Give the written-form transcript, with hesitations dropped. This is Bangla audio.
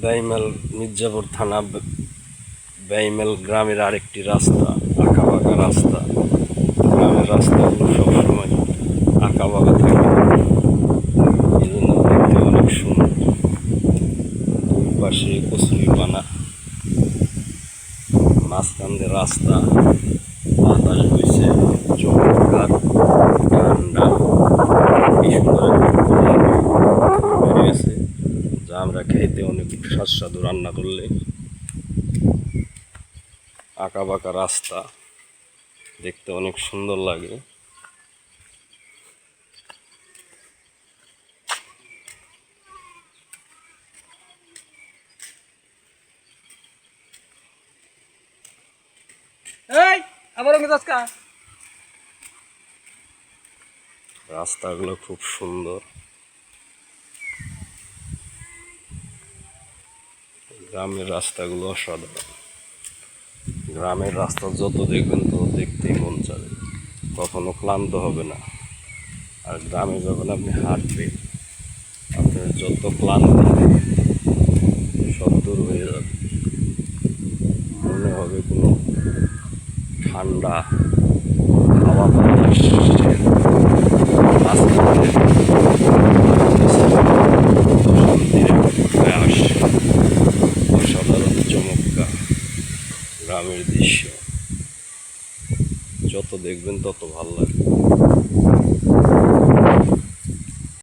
বেইমেল মির্জাপুর থানা বেইমেল গ্রামের আরেকটি রাস্তা, আঁকাবাঁকা রাস্তা। গ্রামের রাস্তাগুলো সবসময় আঁকাবাঁকা থাকে, এই জন্য দেখতে অনেক সুন্দর। দুই পাশে কচুরিপানা, মাঝখান দিয়ে রাস্তা, বাতাস বইছে, চমৎকার ঠান্ডা, কি সুন্দর বেরিয়েছে, যা আমরা খাইতে অনেক সুস্বাদু রান্না করলে। আঁকাবাঁকা রাস্তা দেখতে অনেক সুন্দর লাগে। রাস্তাগুলো খুব সুন্দর, গ্রামের রাস্তাগুলো অসাধারণ। গ্রামের রাস্তা যত দেখবেন তত দেখতেই মন চাবে, কখনো ক্লান্ত হবে না। আর গ্রামে যখন আপনি হাঁটবেন, আপনার যত ক্লান্তি সব দূর হয়ে যাবে, মনে হবে কোনো ঠান্ডা হাওয়া বাতাস অসাধারণ চমৎকার গ্রামের দৃশ্য, যত দেখবেন তত ভালো লাগবে।